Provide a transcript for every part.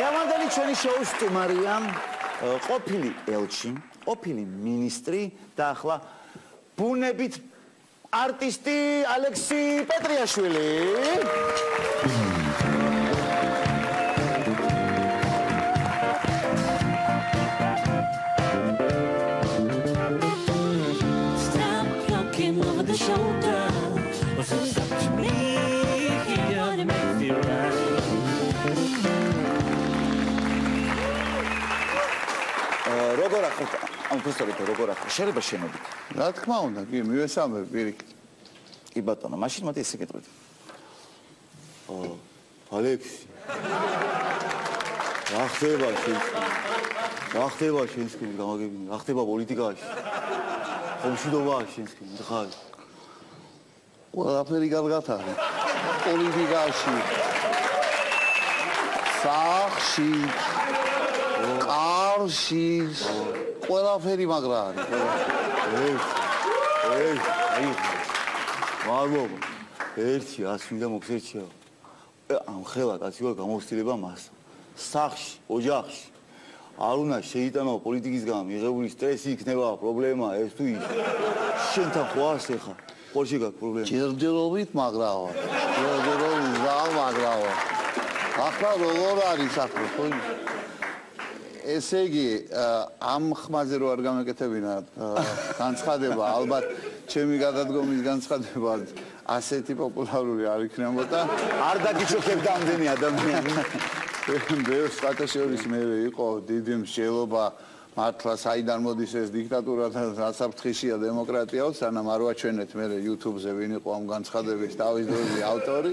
ევანდელი ჩვენი შოუს სტუმარია, ყოფილი ელჩი, ყოფილი მინისტრი და ახლა ბუნებით არტისტი ალექსი პეტრიაშვილი. როგორ ახლა ამ ფესტივალით როგორ ახლა შეიძლება შენობით? რა თქმა უნდა, კი, მივესალმებ პირიქით. კი ბატონო, მაშინ მოდი ესე გეტყვით. ალექსი. რა ხდება შენ? რა ხდება შენსკენ გამაგებინე? რა ხდება პოლიტიკაში? ხომშვიდობაა შენსკენ, ხარ? ყველაფერი გადგათარი. პოლიტიკაში. სახში. კარში. ყველაფერი მაგრა არის. მადლობა. ერთი 100 მინდა მოგსერჩია. ამ ხელა კაცი ვარ გამოვსწრება მას. სახში, ოჯახში. არ უნდა შეიტანო პოლიტიკისგან მიღებული სტრესი იქნება პრობლემა ეს თუ ის. შენთან ხო ასე ხარ? ხორში გაქვს პრობლემა. ჯერჯერობით მაგრავა. ჯერჯერობით ზალ მაგრავა. ახლა როგორ არის ახლა ხო? ესე იგი ამ ხმაზე რო არ გამეკეთებინათ განცხადება ალბათ ჩემი გადადგომის განცხადება ასეთი პოპულარული არ იქნებოდა არ დაგიჩოქებდა ამდენი ადამიანი. ბევრს კატაშორის მე იყო დიდი მსჯელობა მართლა საიდან მოდის ეს დიქტატურა და რასაფრთხეშია დემოკრატიაო სანამ არ ვაჩვენეთ მე YouTube-ზე ვინ იყო ამ განცხადების თავის დროზე ავტორი.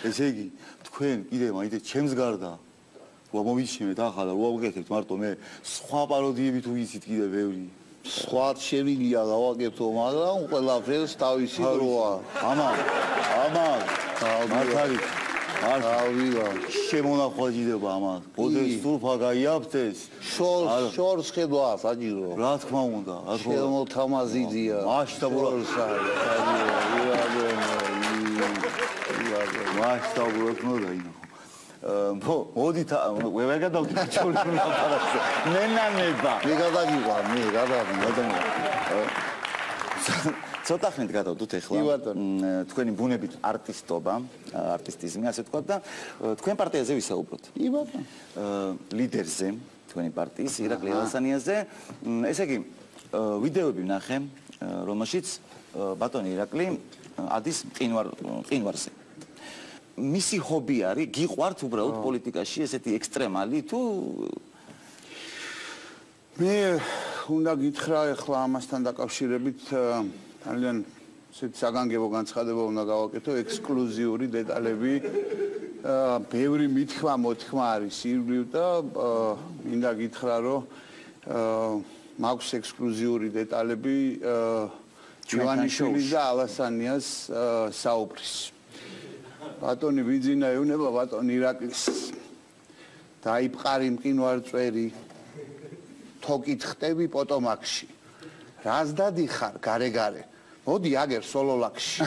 ესე იგი თქვენ კიდე მაინც ჩემს გარდა მოვიჩინეთ ახლა და ვაგეკეთებთ მარტო მე სხვა პაროდიები თუ იცით კიდე ბევრი სხვა შევილია გავაკეთო მაგრამ ყველაფერს თავისი დროა ამან მართალი ავივა შემონახვაჯდება ამას ბოდეს სულფა გაიაფთეს შორს ხედვა საჭირო რა თქმა უნდა რა თქმა უნდა შემოთამაზიდია მასშტაბურად მოდა ინახო მოდით ვერ გადავდივარ ჩვენი ლაპარაკზე მენანება მე გადაგიყვარ მე გადავიდე ცოტა ხნით გადავდოთ ახლა თქვენი ბუნებით არტისტობა არტისტიზმი ასე თქვა და თქვენ პარტიაზე ვისაუბროთ კი ბატონო ლიდერზე თქვენი პარტიის ირაკლი ალასანიაზე ესე იგი ვიდეოები ვნახე რომელშიც ბატონი ირაკლი ადის მყინვარზე მისი ჰობი არის გიყვართ უბრალოდ პოლიტიკაში ესეთი ექსტრემალი თუ მე უნდა გითხრა ახლა ამასთან დაკავშირებით ძალიან ესეთი საგანგებო განცხადება უნდა გავაკეთო ექსკლუზიური დეტალები ბევრი მითქმა მოთქმა არის ირგვლივ და მინდა გითხრა რომ მაქვს ექსკლუზიური დეტალები ჯოვანიშვილის და ალასანიას საუბრის ბატონი ვიძინა ეუნება ბატონი ირაკლის დაიფყარი მყინვარწვერი თოკით ხტები პოტომაკში რას დადიხარ გარე მოდი აგერ სოლოლაკში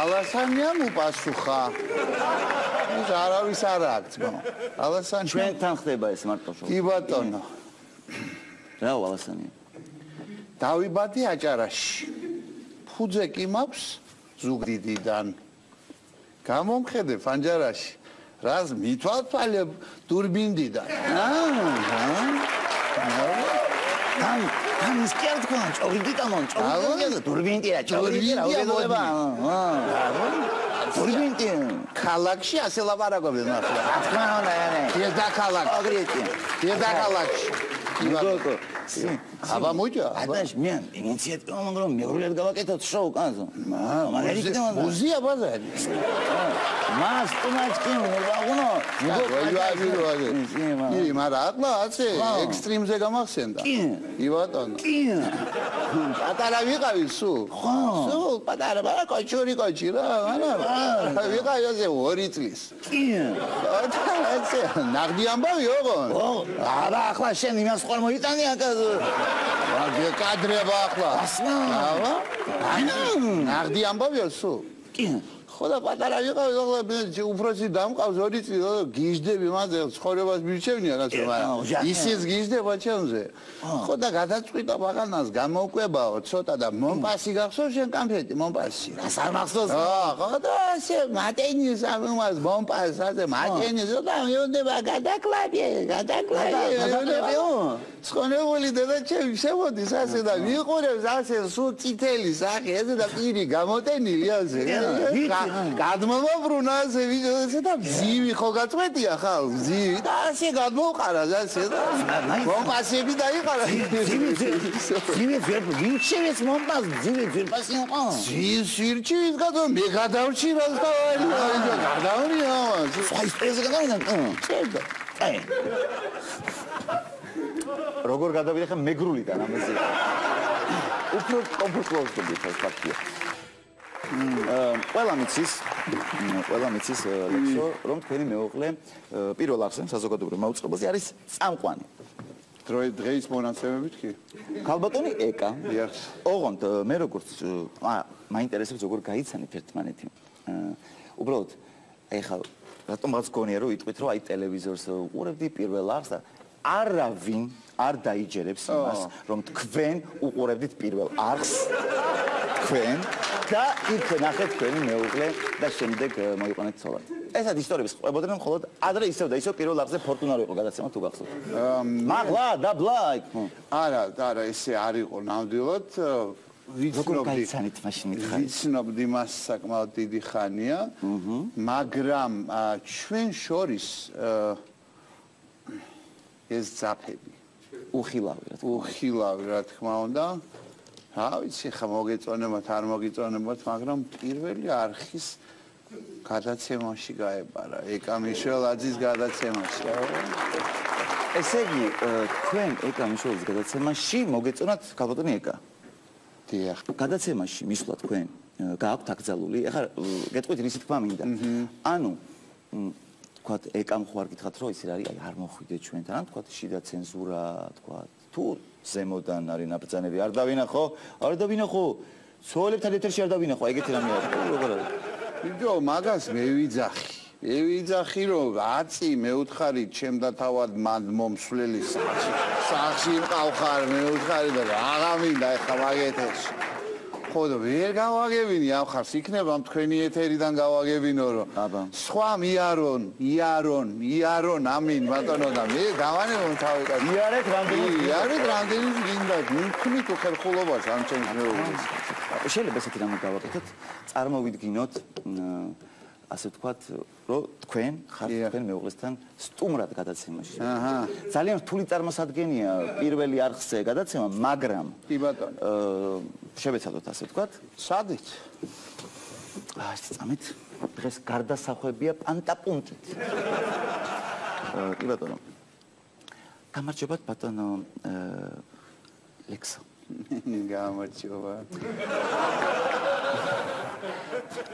ალასანიამ უპასუხა ის არავის არ აქვს ალასანი ჩვენთან ხდება ეს მარტო შოუ კი ბატონო რა ალასანია დავიბადე აჭარაში ფუძე კი მაქვს ზუგდიდიდან გამომხედე ფანჯარაში რას მithვალთვალებ დურბინდიდან თან ისკერტ კონ ჭორიდიტამონ ჭორიდიტა დურბინდია ჭორიდიტა დურბინდი ქალაქში ასე ლაპარაკობენ ახლა რა თქმა უნდა დედაქალაქ აგრეთი დედაქალაქში იგოკო აბა მოიჭა ატაშ მე ინიციატივა მაგრამ მეორედ გავაკეთოთ შოუ კანზო მუზია ბაზარი მას თუმაჩკი მოგაგონო ი მარა ატლა ასე ექსტრიმზე გამახსენდა კი ბატონო კი პატარა ვიყავი სულ სულ პატარა კოჩური რა არა ვიყავი ასე 2 წლის კი ასე ნაღდი ამბავი ოღონ არა ახლა შენ იმას ყოლ მოიტანი აკაზო ვაგე კადრება ახლა ასნა ავა ნაღდი ამბავიო სულ კი ხოდა პატარა ვიყავ, ახლა უფროსი დამყავს 2 წელი, გიჟდები მაზე ცხოვრებას მირჩევნია კაცო, მაგრამ ისიც გიჟდება ჩემზე. ხოდა გადაწყვიტა ბაღანას გამოვკვებაო ცოტა და მონპასი გახსოვს შენ კამფეტი, მონპასი. რას არ მახსოვს? ხოდა ასე მატენის ამას მონპას ასე მატენის და მეუნდება გადაკლავე. ცხონებული დედა ჩემი შემოდის ასე და მიყურებს ასე სულ წითელი სახე ესე და პირი გამოტენილი ასე. გადმომაბრუნა ასე ვიძე და ძივი ხო გაწყვეტია ხალ ძივი და ასე გადმოვყარა ასე და მონპასები დაიყარა. ძივი ვირჩევს მონპას ძივი ვირპასი იყო. ვირჩევის გადო მე გადავრჩი რას და გადავრია ამას. აი ეს გადავიდა. როგორ გადავიდა ხა მეგრულიდან ამაზე. უფრო კომფორტულად ხდება ფაქტია. ყველა მიცის ლექსო რომ თქვენი მეუღლე პირველ ახსენ საზოგადოებრივ მაუწყებელზე არის წამყვანი. დღეის მონაცემებით კი? ქალბატონი ეკა. დიახ. ოღონდ მე როგორც მაინტერესებს როგორ გაიცანით ერთმანეთი. უბრალოდ აი ხა რატომ მას გონია რომ იტყვით რომ აი ტელევიზორს უყურებდი პირველ ახს და არავინ არ დაიჯერებს იმას რომ თქვენ უყურებდით პირველ ახს თქვენ და იქ ნახეთ თქვენი მეუღლე და შემდეგ მოიყვანეთ ცოლად. ესად ისტორიებს ყვებოდნენ მხოლოდ ადრე ისევ და ისევ პირველ ახზე ფორტუნა რო იყო გადაცემა თუ გახსოვთ. მაღლა და ბლა იქ. არა ესე არ იყო ნამდვილად ვიცნობდი მას საკმაოდ დიდი ხანია მაგრამ ჩვენ შორის ეს ძაფები უხილავი რა თქმა უნდა რა ვიცი ხა მოგეწონებათ არ მოგეწონებათ მაგრამ პირველი არხის გადაცემაში გაებარა ეკა მიშველაძის გადაცემაში ესე იგი თქვენ ეკა მიშველაძის გადაცემაში მოგეწონათ ქალბატონი ეკა დიახ გადაცემაში მისვლა თქვენ გააქვთ აკრძალული ეხლა გეტყვით რისი თქმა მინდა ანუ თქვათ ეკამ ხო არ გითხრათ რომ ის არის აი არ მოხვიდეთ ჩვენთან ან თქვათ შიდა ცენზურა თქვათ თუ ზემოდან არის ნაბრძანები არ დავინახო ცოლებთან ეთერში არ დავინახო ეგეთი რამე არის როგორ არის ვიდეო მაგას მე ვიძახი რომ აცი მეუთხარი ჩემ და თავად მომსვლელი სახში მყავხარ მეუთხარი და რაღა მინდა ეხლა მაგეთერში ხო და ვერ გავაგებინი ახარს იქნება თქვენი ეთერიდან გავაგებინო რომ სხვა იარონ ამინ ბატონო და მე გავანებო თავი და იარეთ რამდენი გინდა მიქნით უხერხულობას ამ ჩემს მეუღლეს შეიძლება ესეთი რამე გავაკეთოთ წარმოვიდგინოთ ასე ვთქვათ, რომ თქვენ ხართ თქვენ მეუღლესთან სტუმრად გადაცემაში. ძალიან რთული წარმოსადგენია პირველი არხზე გადაცემა, მაგრამ კი ბატონო. შევეცადოთ ასე ვთქვათ. სადით? ეს წამით დღეს გარდასახვებია პანტაპუნტით. კი ბატონო. გამარჯობათ ბატონო ლექსო. გამარჯობა.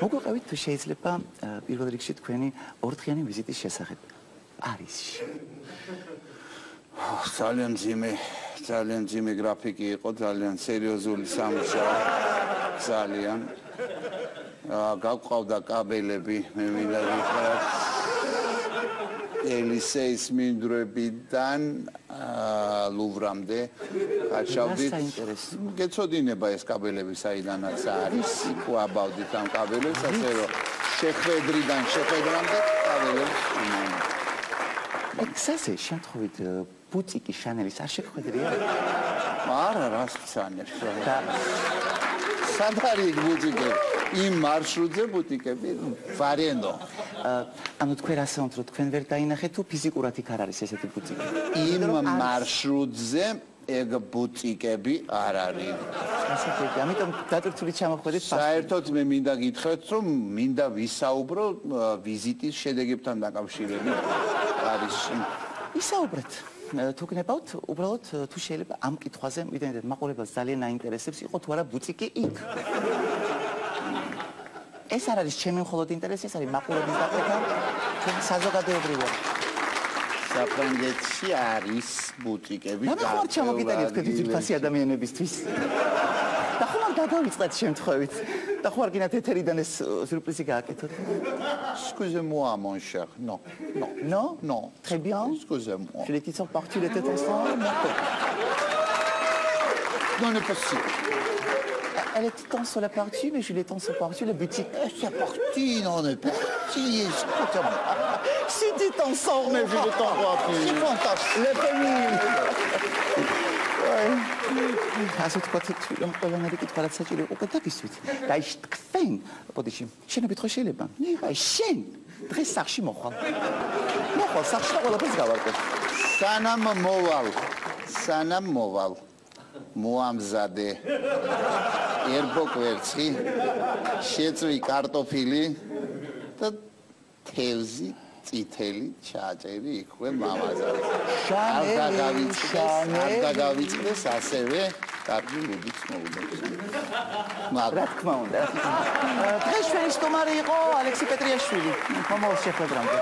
მოგყვებით თუ შეიძლება პირველ რიგში თქვენი ორდღიანი ვიზიტის შესახებ პარიზში. ძალიან ძიმე გრაფიკი იყო, ძალიან სერიოზული სამუშაო. ძალიან. გავყავდა კაბელები, მე მინდა ვიხარ. ელისეის მინდვრებიდან ლუვრამდე გაჩავდით. გეცოდინება ეს კაბელები საიდანაც არის. ვაბავდით ამ კაბელებს, ასე რომ შეხვედრამდე კაბელებს. ექსასე შემთხვევით ბუტიკი შანელის არ შეხვედრია? არა, რას შანელი. სად არის ბუტიკები? იმ მარშრუტზე ბუტიკები ვარიენდო. ანუ თქვენ ასე ვთქვათ, რომ თქვენ ვერ დაინახეთ თუ ფიზიკურად იქ არ არის ესეთი ბუტიკი? იმ მარშრუტზე ეგ ბუტიკები არ არის. ასეთი, ამიტომ დატვირთული ჩამოხვედით. საერთოდ მე მინდა გითხრათ, რომ მინდა ვისაუბრო ვიზიტის შედეგებთან დაკავშირებით პარიზში. ისაუბრეთ. თუ გნებავთ, უბრალოდ თუ შეიძლება ამ კითხვაზე მიდენდეთ მაყურებელს ძალიან აინტერესებს იყო თუ არა ბუტიკი იქ. ეს არ არის ჩემი მხოლოდ ინტერესი, ეს არის მაყურებლის დაკეთა, ჩემი საზოგადოებრივი. საფრანგეთში არის ბუტიკები. და ხომ ჩამოგიტანეთ თქვენი ძირფასი ადამიანებისთვის. და ხომ არ გადავიწყეთ შემთხვევით. და ხო არ გინათ ეთერიდან ეს სიურპრიზი გააკეთოთ? Excusez-moi, mon cher. Non, non. Non? Non. Très bien. Excusez-moi. Je les qui sont partis, les têtes ensemble. Non, n'est pas possible. Elle est temps sur la partie, mais je les temps sur partie, la boutique. C'est parti, non, on est parti. Écoute-moi. Si tu t'en sors, mais je les t'envoie plus. C'est fantastique. La famille. ასე თქვათ რომ ყველანაირი კითხვა რაც საჭირო იყო გადაგისვით და აი თქვენ პოდიში შენობით ხო შეიძლება აი შენ დღეს სახში მოხვალ სახში და ყველაფერს გავარკვევ სანამ მოვალ მოამზადე ერბო კვერცხი შეწვი კარტოფილი და თევზი წითელი ჩაჭერი იქვე მამაზად. არ დაგავიწყდეს ასევე კარგი ლუდიც მოუწევს. რა თქმა უნდა. დღეს ჩვენი სტუმარი იყო ალექსი პეტრიაშვილი. ხომალ შეხვედრამდე.